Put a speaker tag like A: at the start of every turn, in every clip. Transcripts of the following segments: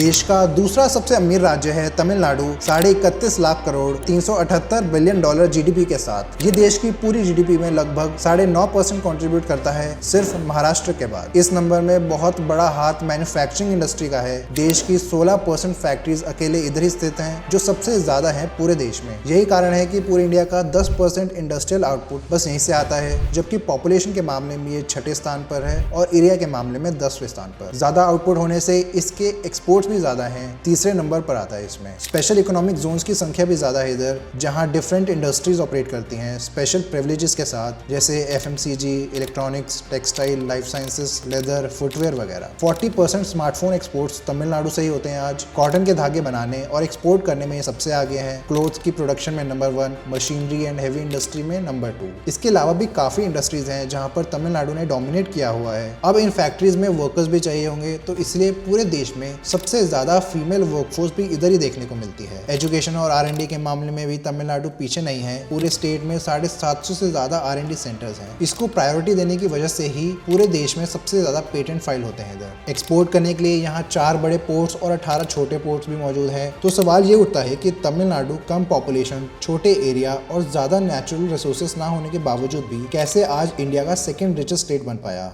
A: देश का दूसरा सबसे अमीर राज्य है Tamil Nadu 31.5 lakh crore 378 billion dollar GDP के साथ। ये देश की पूरी जीडीपी में लगभग 9.5% कंट्रीब्यूट करता है, सिर्फ महाराष्ट्र के बाद। इस नंबर में बहुत बड़ा हाथ मैन्युफैक्चरिंग इंडस्ट्री का है। देश की 16% फैक्ट्रीज अकेले इधर ही स्थित हैं, जो सबसे ज्यादा है पूरे देश में। यही कारण है कि पूरे इंडिया का 10% इंडस्ट्रियल आउटपुट बस यहीं से आता है, जबकि पॉपुलेशन के मामले में ये 6ठे स्थान पर है और एरिया के मामले में 10वें स्थान पर। ज्यादा आउटपुट होने से इसके एक्सपोर्ट्स भी ज्यादा हैं, तीसरे नंबर पर आता है इसमें। स्पेशल इकोनॉमिक जोन्स की संख्या भी ज्यादा है इधर, जहां डिफरेंट इंडस्ट्रीज ऑपरेट करती हैं स्पेशल प्रिविलेजेस के साथ, जैसे FMCG, electronics, textile, life sciences, leather, footwear वगैरह। 40% स्मार्टफोन एक्सपोर्ट्स तमिलनाडु से ही होते हैं आज। कॉटन के धागे बनाने और एक्सपोर्ट करने में ये सबसे आगे हैं। क्लोथ्स की प्रोडक्शन में number 1, machinery and heavy industry में नंबर 2। इसके अलावा भी काफी इंडस्ट्रीज हैं जहां पर तमिलनाडु ने डोमिनेट किया हुआ है। अब इन फैक्ट्रीज में वर्कर्स भी चाहिए होंगे, तो इसलिए पूरे देश में सबसे ज्यादा फीमेल वर्कफोर्स भी इधर ही देखने को मिलती है। एजुकेशन और R&D के मामले में भी तमिलनाडु पीछे नहीं है। पूरे स्टेट में 750 से ज्यादा R&D सेंटर्स हैं। इसको प्रायोरिटी देने की वजह से ही पूरे देश में सबसे ज्यादा पेटेंट फाइल होते हैं इधर। एक्सपोर्ट करने के लिए यहाँ 4 बड़े पोर्ट्स और 18 छोटे पोर्ट्स भी मौजूद है। तो सवाल ये उठता है कि तमिलनाडु कम पॉपुलेशन, छोटे एरिया और ज्यादा नेचुरल रिसोर्सेस ना होने के बावजूद भी कैसे आज इंडिया का सेकेंड रिचेस्ट स्टेट बन पाया।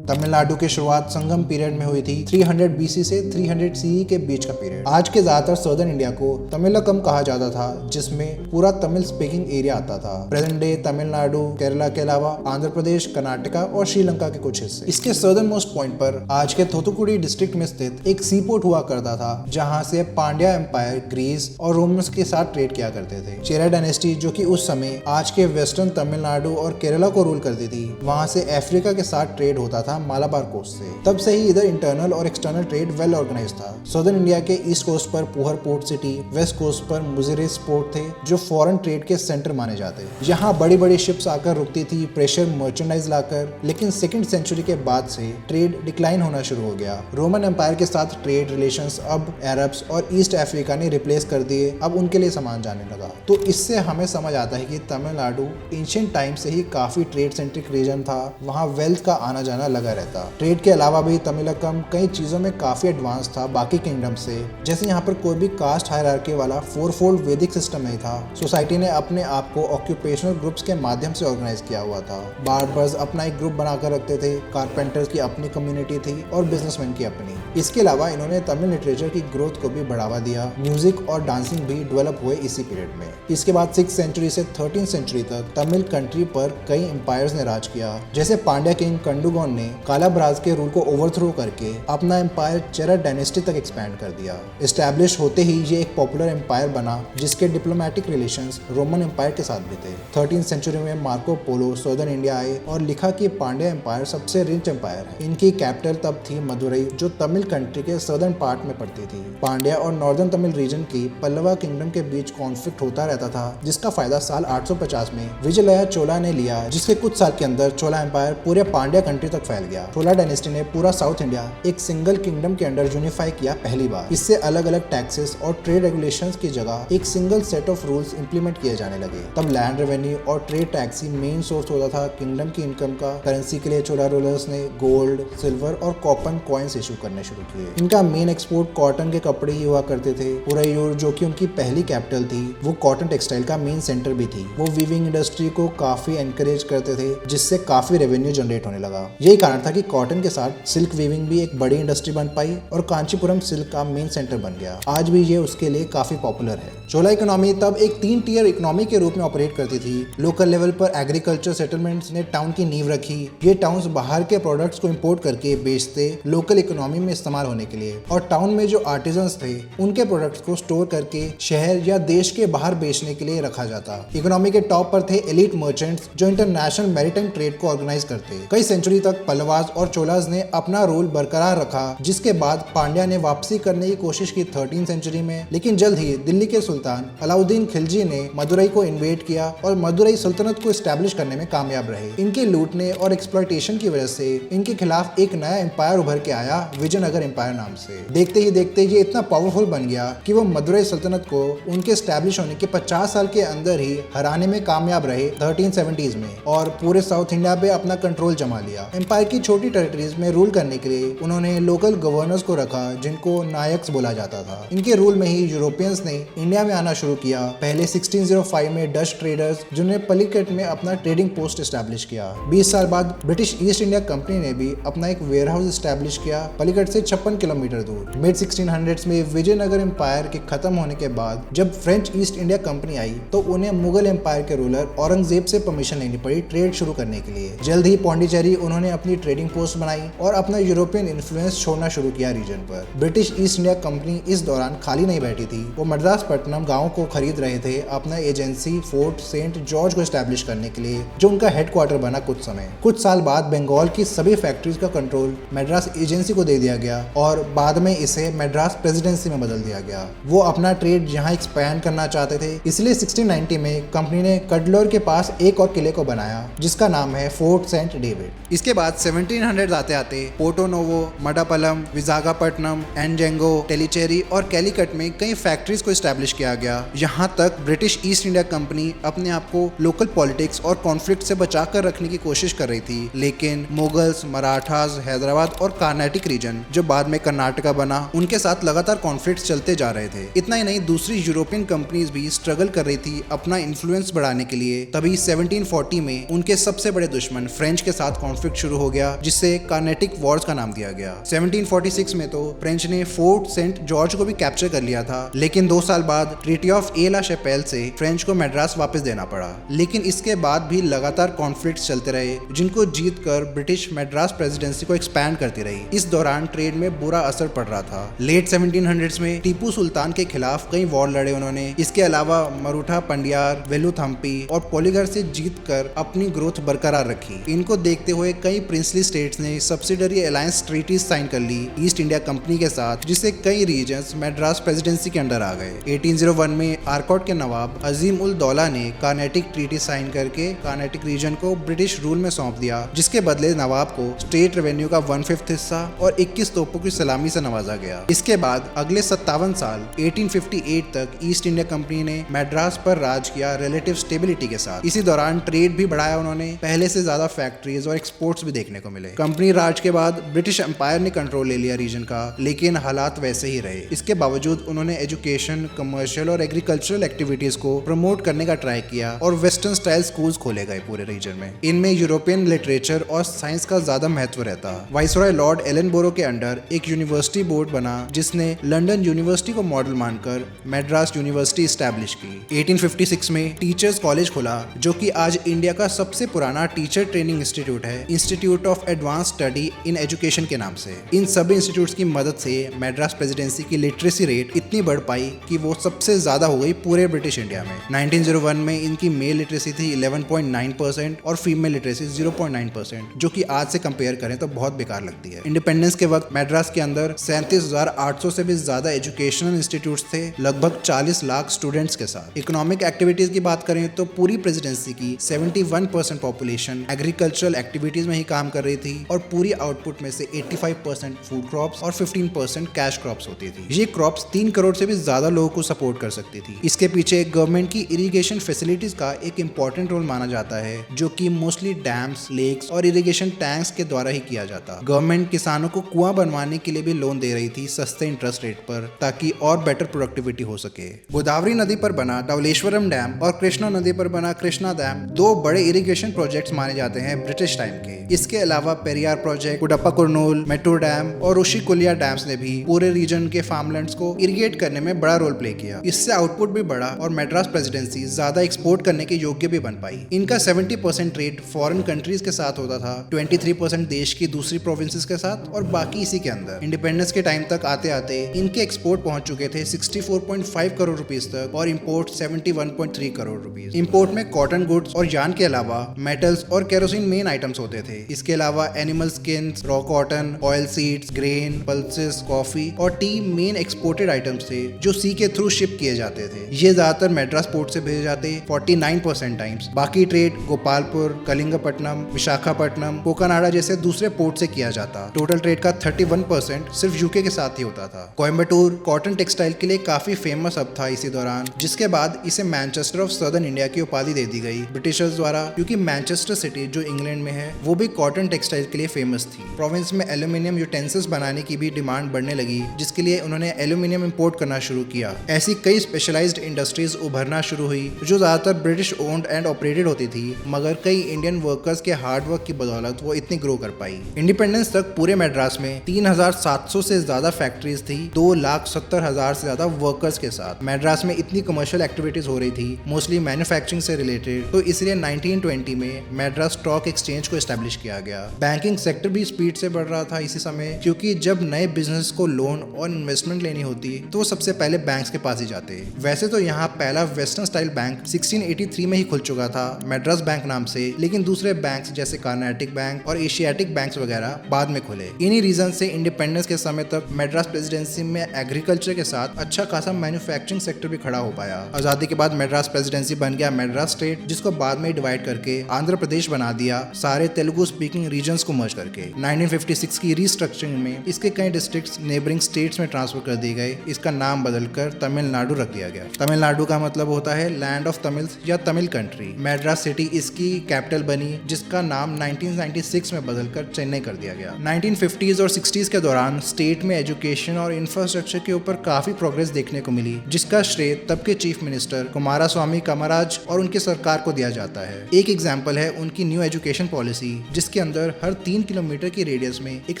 A: तमिलनाडु की शुरुआत संगम पीरियड में हुई थी। 300 BC से 300 CE के बीच का पीरियड। आज के ज्यादातर सदर्न इंडिया को तमिलकम कहा जाता था, जिसमें पूरा तमिल स्पीकिंग एरिया आता था। प्रेजेंट डे तमिलनाडु, केरला के अलावा आंध्र प्रदेश, कर्नाटका और श्रीलंका के कुछ हिस्से। इसके सदर्न मोस्ट पॉइंट पर आज के थोथुकुडी डिस्ट्रिक्ट में स्थित एक सी पोर्ट हुआ करता था, जहाँ से पांड्या एम्पायर ग्रीस और रोमन्स के साथ ट्रेड किया करते थे। चेरा डायनेस्टी, जो कि उस समय आज के वेस्टर्न तमिलनाडु और केरला को रूल करती थी, वहां से अफ्रीका के साथ ट्रेड होता था मालाबार कोस्ट से। तब से ही इधर इंटरनल और एक्सटर्नल ट्रेड वेल ऑर्गेनाइज था। सदर्न इंडिया के ईस्ट कोस्ट पर Puhar port city, west coast पर मुजिरिस पोर्ट थे, जो फॉरेन ट्रेड के सेंटर माने जाते। यहाँ बड़ी बड़ी शिप्स आकर रुकती थी, प्रेशर मर्चेंडाइज लाकर। लेकिन 2nd सेंचुरी के बाद से ट्रेड डिक्लाइन होना शुरू हो गया। रोमन एम्पायर के साथ ट्रेड रिलेशंस अब अरब्स और ईस्ट अफ्रीका ने रिप्लेस कर दिए। अब उनके लिए सामान जाने लगा। तो इससे हमें समझ आता है कि तमिलनाडु एंशिएंट टाइम से ही काफी ट्रेड सेंट्रिक रीजन था। वहाँ वेल्थ का आना जाना लगा रहता। ट्रेड के अलावा भी तमिलकम कई चीजों में काफी एडवांस था बाकी किंगडम से। जैसे यहाँ पर कोई भी कास्ट हायरार्की वाला 4-फोल्ड वैदिक सिस्टम नहीं था। सोसाइटी ने अपने आप को ऑक्यूपेशनल ग्रुप्स के माध्यम से ऑर्गेनाइज किया हुआ था। बार्बर्स अपना एक ग्रुप बनाकर रखते थे, कारपेंटर्स की अपनी कम्युनिटी थी और बिजनेसमैन की अपनी। इसके अलावा इन्होंने तमिल लिटरेचर की ग्रोथ को भी बढ़ावा दिया। म्यूजिक और डांसिंग भी डेवलप हुए इसी पीरियड में। इसके बाद 6th सेंचुरी से 13th सेंचुरी तक तमिल कंट्री पर कई एम्पायर्स ने राज किया। जैसे पांड्या किंग कंडुगोन ने कालाब्राज के रूल को ओवरथ्रो करके अपना एम्पायर चेरा डायनेस्टी तक एक्सपैंड कर दिया। एस्टैब्लिश होते ही ये एक पॉपुलर एम्पायर बना, जिसके डिप्लोमेटिक रिलेशंस रोमन एम्पायर के साथ भी थे। 13th सेंचुरी में मार्को पोलो सदर्न इंडिया आए और लिखा कि पांड्या एम्पायर सबसे रिच एम्पायर है। इनकी कैपिटल तब थी मदुरई, जो तमिल कंट्री के सदर्न पार्ट में पड़ती थी। पांड्या और नॉर्दर्न तमिल रीजन की पल्लवा किंगडम के बीच कॉन्फ्लिक्ट होता रहता था, जिसका फायदा साल 850 में विजयलया चोला ने लिया, जिसके कुछ साल के अंदर चोला एम्पायर पूरे पांड्या कंट्री तक फैल गया। चोला डायनेस्टी ने पूरा साउथ इंडिया एक सिंगल किंगडम के अंडर यूनिफाई किया पहली बार। इससे अलग अलग टैक्सेस और ट्रेड रेगुलेशंस की जगह एक single set of rules implement किए जाने लगे। तब लैंड रेवेन्यू और ट्रेड टैक्स ही मेन सोर्स होता था किंगडम की इनकम का। करेंसी के लिए चोला रूलर्स ने गोल्ड, सिल्वर और कॉपर कॉइन्स इशू करने शुरू किए। इनका मेन एक्सपोर्ट कॉटन के कपड़े ही हुआ करते थे। उरैयूर, जो कि उनकी पहली कैपिटल थी, वो कॉटन टेक्सटाइल का मेन सेंटर भी थी। वो वीविंग इंडस्ट्री को काफी एनकरेज करते थे, जिससे काफी रेवेन्यू जनरेट होने लगा। यही कारण था कि कॉटन के साथ सिल्क वीविंग भी एक बड़ी इंडस्ट्री बन पाई और कांचीपुरम सिल्क का मेन सेंटर बन गया। आज भी ये उसके लिए काफी पॉपुलर है। चोला इकोनॉमी तब एक 3 टियर इकोनॉमी के रूप में ऑपरेट करती थी। लोकल लेवल पर एग्रीकल्चर सेटलमेंट्स ने टाउन की नींव रखी। ये टाउन्स बाहर के प्रोडक्ट्स को इंपोर्ट करके बेचते लोकल इकोनॉमी में इस्तेमाल होने के लिए, और टाउन में जो आर्टिजन्स थे उनके प्रोडक्ट्स को स्टोर करके शहर या देश के बाहर बेचने के लिए रखा जाता। इकोनॉमी के टॉप पर थे एलिट मर्चेंट्स, जो इंटरनेशनल मैरीटाइम ट्रेड को ऑर्गेनाइज करते। कई सेंचुरी तक पल्लवास और चोलास ने अपना रोल बरकरार रखा, जिसके बाद पांड्या ने वापसी करने की कोशिश की 13th सेंचुरी में। लेकिन जल्द ही दिल्ली के सुल्तान अलाउद्दीन खिलजी ने मदुरई को इन्वेड किया और मदुरई सल्तनत को एस्टैब्लिश करने में कामयाब रहे। इनके लूटने और एक्सप्लॉयटेशन की वजह से इनके खिलाफ एक नया एम्पायर उभर के आया, विजयनगर एम्पायर नाम से। देखते ही देखते ये इतना पावरफुल बन गया कि वो मदुरई सल्तनत को उनके एस्टैब्लिश होने के 50 साल के अंदर ही हराने में कामयाब रहे 1370s में, और पूरे साउथ इंडिया पे अपना कंट्रोल जमा लिया। एम्पायर एम्पायर की छोटी टेरिटरीज में रूल करने के लिए उन्होंने लोकल गवर्नर्स को रखा जिनको नायक्स बोला जाता था। इनके रूल में ही यूरोपियंस ने इंडिया में आना शुरू किया। पहले 1605 में डच ट्रेडर्स जिन्होंने पलिकट में अपना ट्रेडिंग पोस्ट एस्टैब्लिश किया। 20 साल बाद ब्रिटिश ईस्ट इंडिया कंपनी ने भी अपना एक वेयरहाउस एस्टैब्लिश किया पलिकट से 56 किलोमीटर दूर। मिड 1600s में विजयनगर एम्पायर के खत्म होने के बाद जब फ्रेंच ईस्ट इंडिया कंपनी आई तो उन्हें मुगल एम्पायर के रूलर औरंगजेब से परमिशन लेनी पड़ी ट्रेड शुरू करने के लिए। जल्द ही पौंडीचेरी उन्होंने अपनी ट्रेडिंग पोस्ट बनाई और अपना यूरोपियन इन्फ्लुएंस छोड़ना शुरू किया रीजन पर। ब्रिटिश ईस्ट इंडिया कंपनी इस दौरान खाली नहीं बैठी थी। वो मद्रास पट्टनम गांव को खरीद रहे थे अपना एजेंसी फोर्ट सेंट जॉर्ज को एस्टैब्लिश करने के लिए, जो उनका हेडक्वार्टर बना कुछ समय। कुछ साल बाद बंगाल की सभी फैक्ट्रीज का कंट्रोल मद्रास एजेंसी को दे दिया गया और बाद में इसे मद्रास प्रेसिडेंसी में बदल दिया गया। वो अपना ट्रेड यहाँ एक्सपैंड करना चाहते थे, इसलिए 1690 में कंपनी ने कडलोर के पास एक और किले को बनाया जिसका नाम है फोर्ट सेंट डेविड। इसके बाद 1700 आते आते पोर्टो नोवो, मडापलम, विशाखापट्टनम, एनजेंगो, टेलीचेरी और कैलीकट में कई फैक्ट्रीज को एस्टैब्लिश किया गया। यहाँ तक ब्रिटिश ईस्ट इंडिया कंपनी अपने आप को लोकल पॉलिटिक्स और कॉन्फ्लिक्ट से बचा कर रखने की कोशिश कर रही थी, लेकिन मुगल्स, मराठास, हैदराबाद और कर्नाटक रीजन जो बाद में कर्नाटका बना, उनके साथ लगातार कॉन्फ्लिक्ट चलते जा रहे थे। इतना ही नहीं, दूसरी यूरोपियन कंपनीज भी स्ट्रगल कर रही थी अपना इन्फ्लुएंस बढ़ाने के लिए। तभी 1740 में उनके सबसे बड़े दुश्मन फ्रेंच के साथ कॉन्फ्लिक्ट शुरू हो गया जिससे कार्नेटिक वॉर्स का नाम दिया गया। 1746 में तो फ्रेंच ने फोर्ट सेंट जॉर्ज को भी कैप्चर कर लिया था, लेकिन 2 साल बाद ट्रीटी ऑफ ए ला शैपेल से फ्रेंच को मद्रास वापस देना पड़ा। लेकिन इसके बाद भी लगातार कॉन्फ्लिक्ट चलते रहे जिनको जीत कर ब्रिटिश मद्रास प्रेसिडेंसी को एक्सपैंड करती रही। इस दौरान ट्रेड में बुरा असर पड़ रहा था। लेट 1700s में टीपू सुल्तान के खिलाफ कई वॉर लड़े उन्होंने। इसके अलावा मरूठा पंडियार, वेलुथम्पी और पोलीगर से जीत कर अपनी ग्रोथ बरकरार रखी। इनको देखते हुए कई प्रिंसली स्टेट्स ने सब्सिडरी अलायंस ट्रीटी साइन कर ली ईस्ट इंडिया कंपनी के साथ, जिससे कई रीजन्स मद्रास प्रेसिडेंसी के अंडर आ गए। 1801 में आरकॉट के नवाब अजीम उल दौला ने कार्नेटिक ट्रीटी साइन करके कार्नेटिक रीजन को ब्रिटिश रूल में सौंप दिया, जिसके बदले नवाब को स्टेट रेवेन्यू का 1/5 हिस्सा और 21 तोपों की सलामी से नवाजा गया। इसके बाद अगले 57 साल 1858 तक ईस्ट इंडिया कंपनी ने मद्रास पर राज किया रिलेटिव स्टेबिलिटी के साथ। इसी दौरान ट्रेड भी बढ़ाया उन्होंने, पहले से ज्यादा फैक्ट्रीज और एक्सपोर्ट्स भी देखने को मिले। कंपनी राज के बाद ब्रिटिश एम्पायर ने कंट्रोल ले लिया रीजन का, लेकिन हालात वैसे ही रहे। इसके बावजूद उन्होंने एजुकेशन, कमर्शियल और एग्रीकल्चरल एक्टिविटीज को प्रमोट करने का ट्राई किया और वेस्टर्न स्टाइल स्कूल्स खोले गए पूरे रीजन में। इनमें यूरोपियन लिटरेचर और साइंस का ज्यादा महत्व रहता। वाइसरॉय लॉर्ड एलनबोरो के अंडर एक यूनिवर्सिटी बोर्ड बना जिसने लंदन यूनिवर्सिटी को मॉडल मानकर मद्रास यूनिवर्सिटी एस्टैब्लिश की। 1856 में टीचर्स कॉलेज खुला जो कि आज इंडिया का सबसे पुराना टीचर ट्रेनिंग इंस्टीट्यूट है, institute of advance study in education के नाम से। इन सभी इंस्टीट्यूट्स की मदद से मद्रास प्रेसिडेंसी की लिटरेसी रेट इतनी बढ़ पाई कि वो सबसे ज्यादा हो गई पूरे ब्रिटिश इंडिया में। 1901 में इनकी मेल लिटरेसी थी 11.9% और फीमेल लिटरेसी 0.9%, जो कि आज से कंपेयर करें तो बहुत बेकार लगती है। इंडिपेंडेंस के वक्त मद्रास के अंदर 37,800 से भी ज्यादा एजुकेशनल इंस्टीट्यूट्स थे, लगभग 40 लाख स्टूडेंट्स के साथ। इकोनॉमिक एक्टिविटीज की बात करें तो पूरी प्रेसिडेंसी की 71% पॉपुलेशन एग्रीकल्चरल एक्टिविटीज में ही काम कर रही थी और पूरी आउटपुट में से 85% फूड क्रॉप्स और 15% कैश क्रॉप्स होती थी। ये क्रॉप्स 3 करोड़ से भी ज्यादा लोगों को सपोर्ट कर सकती थी। इसके पीछे गवर्नमेंट की इरिगेशन फैसिलिटीज का एक इंपॉर्टेंट रोल माना जाता है, जो कि मोस्टली डैम्स, लेक्स और इरिगेशन टैंक्स के द्वारा ही किया जाता। गवर्नमेंट किसानों को कुआं बनवाने के लिए भी लोन दे रही थी सस्ते इंटरेस्ट रेट पर, ताकि और बेटर प्रोडक्टिविटी हो सके। गोदावरी नदी पर बना धवलेश्वरम डैम और कृष्णा नदी पर बना कृष्णा डैम 2 बड़े इरिगेशन प्रोजेक्ट्स माने जाते हैं ब्रिटिश टाइम के। इसके अलावा पेरियार प्रोजेक्ट, कुडप्पा कुरनूल, मेट्रो डैम और ऋषिकुलिया डैम्स ने भी पूरे रीजन के फार्मलैंड्स को इरिगेट करने में बड़ा रोल प्ले किया। इससे आउटपुट भी बढ़ा और मद्रास प्रेसिडेंसी ज्यादा एक्सपोर्ट करने के योग्य भी बन पाई। इनका 70% ट्रेड फॉरेन कंट्रीज के साथ होता था, 23% देश की दूसरी प्रोविंसेस के साथ और बाकी इसी के अंदर। इंडिपेंडेंस के टाइम तक आते आते इनके एक्सपोर्ट पहुंच चुके थे 64.5 करोड़ रुपीस तक और इंपोर्ट 71.3 करोड़ रुपीस। इंपोर्ट में कॉटन गुड्स और यार्न के अलावा मेटल्स और केरोसिन मेन आइटम्स होते थे। इसके अलावा animal skins, raw cotton, oil seeds, grain, pulses, coffee और टी मेन एक्सपोर्टेड आइटम्स थे जो सी के थ्रू शिप किए जाते थे। ये ज्यादातर मद्रास पोर्ट से भेजे जाते 49% टाइम्स। बाकी ट्रेड गोपालपुर, कलिंगपट्टनम, विशाखापट्टनम, कोकानाडा जैसे दूसरे पोर्ट से किया जाता। टोटल ट्रेड का 31% सिर्फ यूके के साथ ही होता था। कोयम्बटूर कॉटन टेक्सटाइल के लिए काफी फेमस हब था इसी दौरान, जिसके बाद इसे मैनचेस्टर ऑफ सदर्न इंडिया की उपाधि दे दी गई ब्रिटिशर्स द्वारा, क्योंकि मैनचेस्टर सिटी जो इंग्लैंड में है वो भी कॉटन कॉटन टेक्सटाइल के लिए फेमस थी। प्रोविंस में एल्यूमिनियम यूटेंसिल्स बनाने की भी डिमांड बढ़ने लगी, जिसके लिए उन्होंने एल्यूमिनियम इंपोर्ट करना शुरू किया। ऐसी कई स्पेशलाइज्ड इंडस्ट्रीज उभरना शुरू हुई जो ज्यादातर ब्रिटिश ओन्ड एंड ऑपरेटेड होती थी, मगर कई इंडियन वर्कर्स के हार्ड वर्क की बदौलत वो इतनी ग्रो कर पाई। इंडिपेंडेंस तक पूरे मद्रास में 3700 से ज्यादा फैक्ट्रीज थी, 2,70,000 से ज्यादा वर्कर्स के साथ। मद्रास में इतनी कमर्शियल एक्टिविटीज हो रही थी, मोस्टली मैन्युफैक्चरिंग से रिलेटेड, तो इसलिए 1920 में मद्रास स्टॉक एक्सचेंज को एस्टेब्लिश किया गया। बैंकिंग सेक्टर भी स्पीड से बढ़ रहा था इसी समय, क्योंकि जब नए बिजनेस को लोन और इन्वेस्टमेंट लेनी होती तो वो सबसे पहले बैंक्स के पास ही जाते। वैसे तो यहाँ पहला वेस्टर्न स्टाइल बैंक 1683 में ही खुल चुका था, मद्रास बैंक नाम से, लेकिन दूसरे बैंक्स जैसे कार्नेटिक बैंक और एशियाटिक बैंक्स वगैरह बाद में खुले। इन्हीं रीजन से इंडिपेंडेंस के समय तक मद्रास प्रेसिडेंसी में एग्रीकल्चर के साथ अच्छा खासा मैन्युफैक्चरिंग सेक्टर भी खड़ा हो पाया। आजादी के बाद मद्रास प्रेसिडेंसी बन गया मद्रास स्टेट, जिसको बाद में डिवाइड करके आंध्र प्रदेश बना दिया, सारे तेलुगु स्पीकिंग रीजन्स को मर्ज करके। 1956 की रीस्ट्रक्चरिंग में इसके कई डिस्ट्रिक्ट्स नेबरिंग स्टेट्स में ट्रांसफर कर दिए गए। इसका नाम बदलकर तमिलनाडु रख दिया गया। तमिलनाडु का मतलब होता है लैंड ऑफ तमिल्स या तमिल कंट्री। मद्रास सिटी इसकी कैपिटल बनी, जिसका नाम 1996 में बदलकर चेन्नई कर दिया गया। 1950s और 60s के दौरान स्टेट में एजुकेशन और इंफ्रास्ट्रक्चर के ऊपर काफी प्रोग्रेस देखने को मिली, जिसका श्रेय तब के चीफ मिनिस्टर कुमारास्वामी कामराज और उनकी सरकार को दिया जाता है। एक एग्जाम्पल है उनकी न्यू एजुकेशन पॉलिसी, जिसके अंदर हर 3 किलोमीटर की रेडियस में एक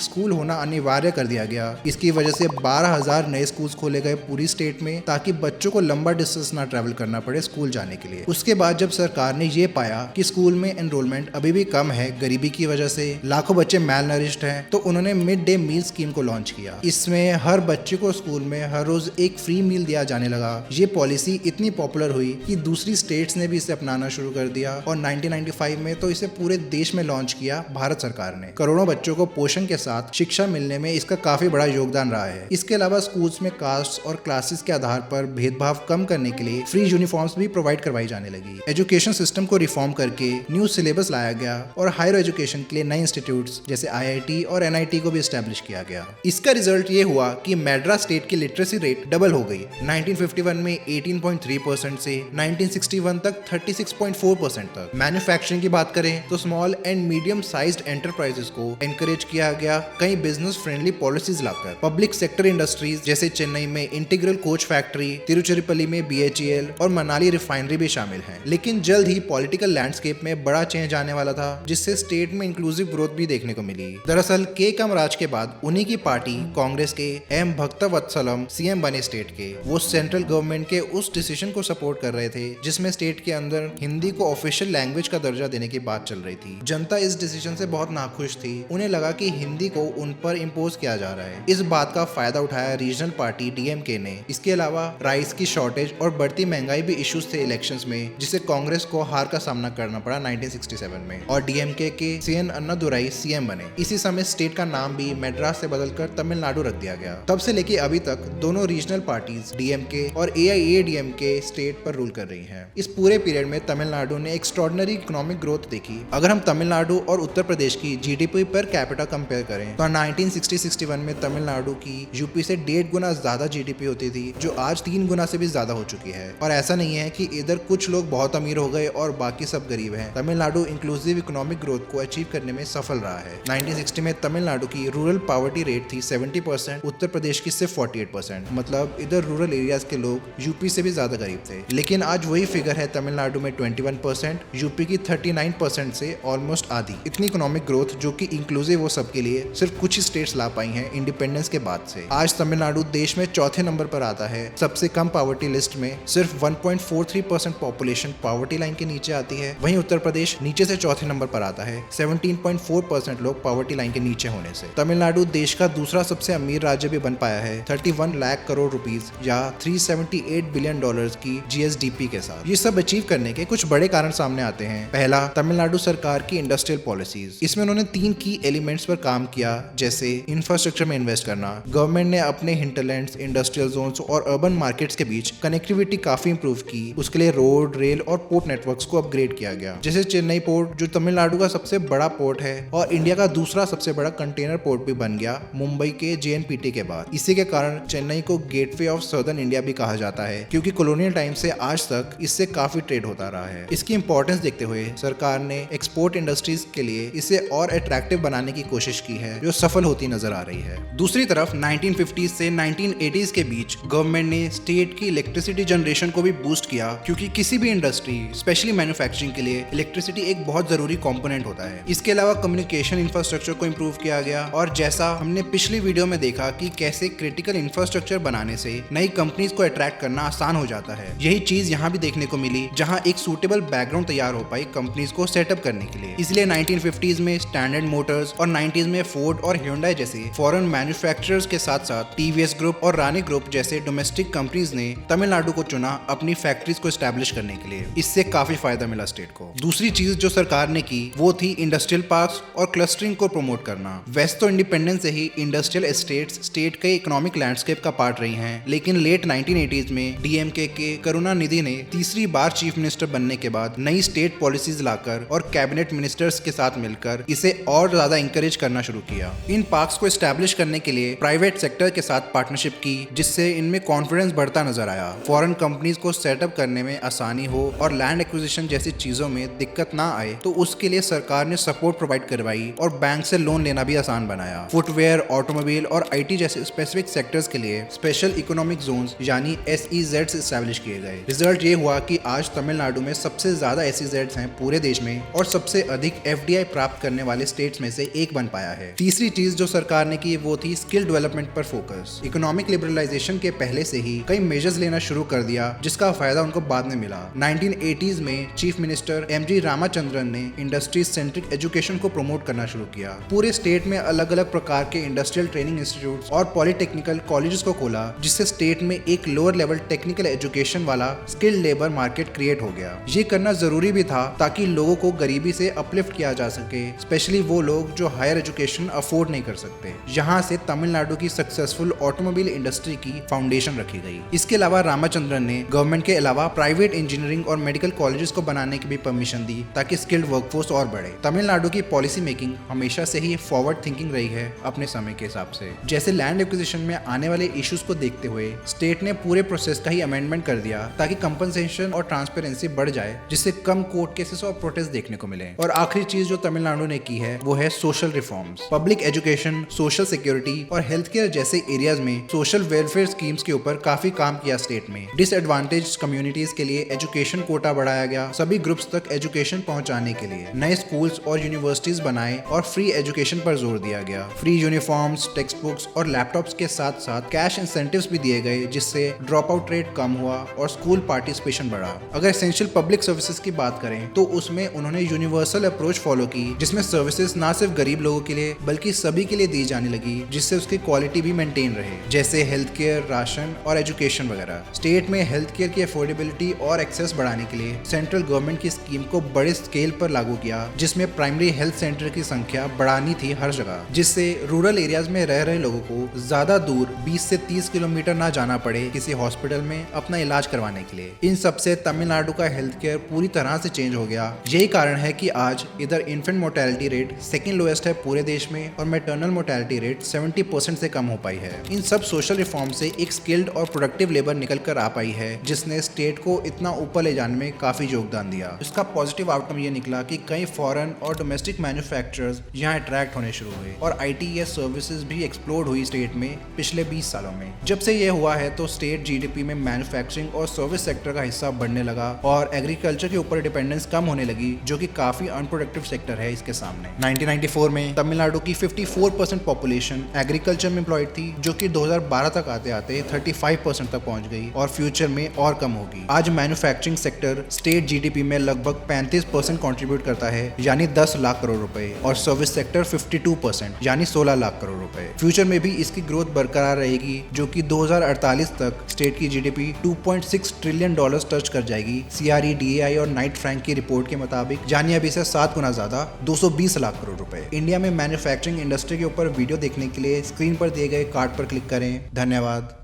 A: स्कूल होना अनिवार्य कर दिया गया। इसकी वजह से 12,000 नए स्कूल्स खोले गए पूरी स्टेट में, ताकि बच्चों को लंबा डिस्टेंस ना ट्रैवल करना पड़े स्कूल जाने के लिए। उसके बाद जब सरकार ने ये पाया कि स्कूल में एनरोलमेंट अभी भी कम है गरीबी की वजह से, लाखों बच्चे मैल नरिश्ड हैं, तो उन्होंने मिड डे मील स्कीम को लॉन्च किया। इसमें हर बच्चे को स्कूल में हर रोज एक फ्री मील दिया जाने लगा। ये पॉलिसी इतनी पॉपुलर हुई कि दूसरी स्टेट्स ने भी इसे अपनाना शुरू कर दिया, और 1995 में तो इसे पूरे देश में लॉन्च किया भारत सरकार ने। करोड़ों बच्चों को पोषण के साथ शिक्षा मिलने में इसका काफी बड़ा योगदान रहा है। इसके अलावा स्कूल्स में कास्ट और क्लासेस के आधार पर भेदभाव कम करने के लिए फ्री यूनिफॉर्म्स भी प्रोवाइड करवाई जाने लगी। एजुकेशन सिस्टम को रिफॉर्म करके न्यू सिलेबस लाया गया, और हायर एजुकेशन के लिए नए इंस्टीट्यूट्स जैसे IIT और NIT को भी एस्टेब्लिश किया गया। इसका रिजल्ट ये हुआ कि मद्रास स्टेट की लिटरेसी रेट डबल हो गई। 1951 में 18.3% से 1961 तक 36.4% तक। मैन्युफैक्चरिंग की बात करें तो small and medium sized enterprises को एनकरेज किया गया कई बिजनेस फ्रेंडली पॉलिसीज लाकर। पब्लिक सेक्टर इंडस्ट्रीज जैसे चेन्नई में इंटीग्रल कोच फैक्ट्री, तिरुचिरापल्ली में BHEL और मनाली रिफाइनरी भी शामिल हैं। लेकिन जल्द ही पॉलिटिकल लैंडस्केप में बड़ा चेंज आने वाला था, जिससे स्टेट में इंक्लूसिव ग्रोथ भी देखने को मिली। दरअसल के कामराज के बाद उन्हीं की पार्टी कांग्रेस के M भक्तवत्सलम CM बने स्टेट के। वो सेंट्रल गवर्नमेंट के उस डिसीजन को सपोर्ट कर रहे थे जिसमें स्टेट के अंदर हिंदी को ऑफिशियल लैंग्वेज का दर्जा देने की बात चल रही थी। जनता इस डिसीजन से बहुत नाखुश थी। उन्हें लगा कि हिंदी को उन पर इम्पोज किया जा रहा है। इस बात का फायदा उठाया रीजनल पार्टी DMK ने। इसके अलावा राइस की शॉर्टेज और बढ़ती महंगाई भी इश्यूज थे इलेक्शंस में, जिससे कांग्रेस को हार का सामना करना पड़ा 1967 में, और DMK के CN अन्नादुराई CM बने। इसी समय स्टेट का नाम भी मद्रास से बदलकर तमिलनाडु रख दिया गया। तब से लेके अभी तक दोनों रीजनल पार्टीज DMK और AIADMK स्टेट पर रूल कर रही हैं। इस पूरे पीरियड में तमिलनाडु ने एक्स्ट्रॉर्डिनरी इकोनॉमिक ग्रोथ देखी। अगर हम तमिलनाडु और उत्तर प्रदेश की GDP पर कैपिटा कंपेयर करें तो 1960-61 में तमिलनाडु की यूपी से 1.5 गुना ज्यादा GDP होती थी, जो आज 3 गुना से भी ज्यादा हो चुकी है। और ऐसा नहीं है कि इधर कुछ लोग बहुत अमीर हो गए और बाकी सब गरीब हैं। तमिलनाडु इंक्लूसिव इकोनॉमिक ग्रोथ को अचीव करने में सफल रहा है। 1960 में तमिलनाडु की रूरल पॉवर्टी रेट थी 70%, उत्तर प्रदेश की सिर्फ 48%। मतलब इधर रूरल एरियाज के लोग यूपी से भी ज्यादा गरीब थे। लेकिन आज वही फिगर है तमिलनाडु में 21%, यूपी की 39% से ऑलमोस्ट आधी। इतनी इकोनॉमिक ग्रोथ जो कि इंक्लूसिव हो सबके लिए सिर्फ कुछ ही स्टेट्स ला पाई हैं इंडिपेंडेंस के बाद से। आज तमिलनाडु देश में चौथे नंबर पर आता है। सबसे कम पॉवर्टी लिस्ट में सिर्फ 1.43% पॉपुलेशन पॉवर्टी लाइन के नीचे आती है। वहीं उत्तर प्रदेश नीचे से चौथे नंबर पर आता है, 17.4% लोग पॉवर्टी लाइन के नीचे होने से। तमिलनाडु देश का दूसरा सबसे अमीर राज्य भी बन पाया है 31 लाख करोड़ रुपीस या $378 बिलियन की GSDP के साथ। ये सब अचीव करने के कुछ बड़े कारण सामने आते हैं। पहला, तमिलनाडु सरकार की इंडस्ट्रियल पॉलिसीज। इसमें उन्होंने 3 की एलिमेंट्स पर काम किया, जैसे इंफ्रास्ट्रक्चर में इन्वेस्ट करना। गवर्नमेंट ने अपने हिंटरलैंड्स, इंडस्ट्रियल जोन्स और अर्बन मार्केट्स के बीच कनेक्टिविटी काफी इंप्रूव की। उसके लिए रोड, रेल और पोर्ट नेटवर्क्स को अपग्रेड किया गया, जैसे चेन्नई पोर्ट जो तमिलनाडु का सबसे बड़ा पोर्ट है और इंडिया का दूसरा सबसे बड़ा कंटेनर पोर्ट भी बन गया मुंबई के JNPT के बाद। इसी के कारण चेन्नई को गेटवे ऑफ सदर्न इंडिया भी कहा जाता है, क्योंकि कॉलोनियल टाइम से आज तक इससे काफी ट्रेड होता रहा है। इसकी इंपॉर्टेंस देखते हुए सरकार ने एक्सपोर्ट इंडस्ट्रीज के लिए लिए इसे और अट्रैक्टिव बनाने की कोशिश की है, जो सफल होती नजर आ रही है। दूसरी तरफ 1950s से 1980s के बीच गवर्नमेंट ने स्टेट की इलेक्ट्रिसिटी जनरेशन को भी बूस्ट किया, क्योंकि किसी भी इंडस्ट्री स्पेशली मैन्युफैक्चरिंग के लिए इलेक्ट्रिसिटी एक बहुत जरूरी कंपोनेंट होता है। इसके अलावा कम्युनिकेशन इंफ्रास्ट्रक्चर को इंप्रूव किया गया, और जैसा हमने पिछली वीडियो में देखा कि कैसे क्रिटिकल इंफ्रास्ट्रक्चर बनाने से नई कंपनीज को अट्रैक्ट करना आसान हो जाता है, यही चीज यहाँ भी देखने को मिली, जहाँ एक सूटेबल बैकग्राउंड तैयार हो पाई कंपनीज को सेटअप करने के लिए। इसलिए 1950s में स्टैंडर्ड मोटर्स और 90s में फोर्ड और ह्यूंडई जैसे फॉरेन मैन्युफैक्चरर्स के साथ साथ टीवीएस ग्रुप और रानी ग्रुप जैसे डोमेस्टिक कंपनीज ने तमिलनाडु को चुना अपनी फैक्ट्रीज को एस्टैब्लिश करने के लिए। इससे काफी फायदा मिला स्टेट को। दूसरी चीज जो सरकार ने की वो थी इंडस्ट्रियल पार्क्स और क्लस्टरिंग को प्रमोट करना। वैसे तो इंडिपेंडेंस से ही इंडस्ट्रियल एस्टेट्स स्टेट के इकोनॉमिक लैंडस्केप का पार्ट रही हैं, लेकिन लेट 1980s में डीएमके के करुणानिधि ने तीसरी बार चीफ मिनिस्टर बनने के बाद नई स्टेट पॉलिसीज लाकर और कैबिनेट मिनिस्टर्स के साथ मिलकर इसे और ज्यादा इंकरेज करना शुरू किया। इन पार्क्स को एस्टैब्लिश करने के लिए प्राइवेट सेक्टर के साथ पार्टनरशिप की, जिससे इनमें कॉन्फिडेंस बढ़ता नजर आया। फॉरेन कंपनीज को सेटअप करने में आसानी हो और लैंड एक्विजिशन जैसी चीजों में दिक्कत ना आए, तो उसके लिए सरकार ने सपोर्ट प्रोवाइड करवाई और बैंक से लोन लेना भी आसान बनाया। फुटवेयर, ऑटोमोबाइल और आईटी जैसे स्पेसिफिक सेक्टर्स के लिए स्पेशल इकोनॉमिक जोन्स यानी SEZs एस्टैब्लिश किए गए। रिजल्ट ये हुआ कि आज तमिलनाडु में सबसे ज्यादा SEZs हैं पूरे देश में, और सबसे अधिक FDI प्राप्त करने वाले स्टेट्स में से एक बन पाया है। तीसरी चीज जो सरकार ने की वो थी स्किल डेवलपमेंट पर फोकस। इकोनॉमिक लिबरलाइजेशन के पहले से ही कई मेजर्स लेना शुरू कर दिया, जिसका फायदा उनको बाद में मिला। 1980s में चीफ मिनिस्टर MG रामाचंद्रन ने इंडस्ट्री सेंट्रिक एजुकेशन को प्रमोट करना शुरू किया। पूरे स्टेट में अलग अलग प्रकार के इंडस्ट्रियल ट्रेनिंग इंस्टीट्यूट और पॉलिटेक्निकल कॉलेजेस को खोला, जिससे स्टेट में एक लोअर लेवल टेक्निकल एजुकेशन वाला स्किल्ड लेबर मार्केट क्रिएट हो गया। ये करना जरूरी भी था ताकि लोगों को गरीबी से अपलिफ्ट किया जा सके, स्पेशली वो लोग जो हायर एजुकेशन अफोर्ड नहीं कर सकते। यहाँ से तमिलनाडु की सक्सेसफुल ऑटोमोबाइल इंडस्ट्री की फाउंडेशन रखी गई। इसके अलावा रामाचंद्रन ने गवर्नमेंट के अलावा प्राइवेट इंजीनियरिंग और मेडिकल कॉलेजेस को बनाने की भी परमिशन दी, ताकि स्किल्ड वर्कफोर्स और बढ़े। तमिलनाडु की पॉलिसी मेकिंग हमेशा से ही फॉरवर्ड थिंकिंग रही है अपने समय के हिसाब से। जैसे लैंड एक्विजिशन में आने वाले इश्यूज को देखते हुए स्टेट ने पूरे प्रोसेस का ही अमेंडमेंट कर दिया, ताकि कंपनसेशन और ट्रांसपेरेंसी बढ़ जाए, जिससे कम कोर्ट केसेस और प्रोटेस्ट देखने को मिले। और आखिरी चीज जो तमिलनाडु ने की है वो है social reforms. Public education, social security और हेल्थ केयर जैसे एरियाज में सोशल वेलफेयर स्कीम्स के ऊपर काफी काम किया स्टेट में। डिसएडवांटेज कम्युनिटीज के लिए एजुकेशन कोटा बढ़ाया गया, सभी ग्रुप्स तक एजुकेशन पहुंचाने के लिए नए स्कूल्स और यूनिवर्सिटीज बनाए और फ्री एजुकेशन पर जोर दिया गया। फ्री यूनिफॉर्म्स, टेक्स्ट बुक्स और लैपटॉप्स के साथ साथ कैश इंसेंटिव्स भी दिए गए, जिससे ड्रॉप आउट रेट कम हुआ और स्कूल पार्टिसिपेशन बढ़ा। अगर एसेंशियल पब्लिक सर्विसेज की बात करें तो उसमें उन्होंने यूनिवर्सल अप्रोच फॉलो की, जिसमें सर्विसेज ना सिर्फ गरीब लोगों के लिए बल्कि सभी के लिए दी जाने लगी, जिससे उसकी क्वालिटी भी मेंटेन रहे, जैसे हेल्थ केयर, राशन और एजुकेशन वगैरह। स्टेट में हेल्थ केयर की अफोर्डेबिलिटी और एक्सेस बढ़ाने के लिए सेंट्रल गवर्नमेंट की स्कीम को बड़े स्केल पर लागू किया, जिसमें प्राइमरी हेल्थ सेंटर की संख्या बढ़ानी थी हर जगह, जिससे रूरल एरियाज में रह रहे लोगों को ज्यादा दूर 20 से 30 किलोमीटर ना जाना पड़े किसी हॉस्पिटल में अपना इलाज करवाने के लिए। इन सब से तमिलनाडु का हेल्थ केयर पूरी तरह से चेंज हो गया। यही कारण है कि आज इधर infant mortality rate second lowest है पूरे देश में और मैटरनल मोर्टेलिटी रेट 70% से कम हो पाई है। इन सब सोशल रिफॉर्म से एक स्किल्ड और प्रोडक्टिव लेबर निकल कर आ पाई है, जिसने स्टेट को इतना ऊपर ले जाने में काफी योगदान दिया। इसका पॉजिटिव आउटकम ये निकला कि कई फॉरेन और डोमेस्टिक मैन्युफैक्चरर्स यहाँ अट्रैक्ट होने शुरू हुए और ITES सर्विसेज भी एक्सप्लोर हुई स्टेट में पिछले 20 सालों में। जब से ये हुआ है तो स्टेट GDP में मैन्युफैक्चरिंग और सर्विस सेक्टर का हिस्सा बढ़ने लगा और एग्रीकल्चर के ऊपर डिपेंडेंस कम होने लगी, जो कि काफी अनप्रोडक्टिव सेक्टर है इसके सामने। 1994 में तमिलनाडु की 54% पॉपुलेशन एग्रीकल्चर में एम्प्लॉयड थी, जो कि 2012 तक आते आते 35% तक पहुंच गई और फ्यूचर में और कम होगी। आज मैन्युफैक्चरिंग सेक्टर स्टेट GDP में लगभग 35% कंट्रीब्यूट करता है, यानी 10 लाख करोड़ रुपए, और सर्विस सेक्टर 52% यानी 16 लाख करोड़ रुपए। फ्यूचर में भी इसकी ग्रोथ बरकरार रहेगी, जो कि 2048 तक स्टेट की GDP $2.6 ट्रिलियन टच कर जाएगी CRE, DAI और नाइट फ्रैंक की रिपोर्ट के मुताबिक, यानी अभी से 7 गुना ज्यादा 220 लाख करोड़ रुपए। इंडिया में मैन्युफैक्चरिंग इंडस्ट्री के ऊपर वीडियो देखने के लिए स्क्रीन पर दिए गए कार्ड पर क्लिक करें। धन्यवाद।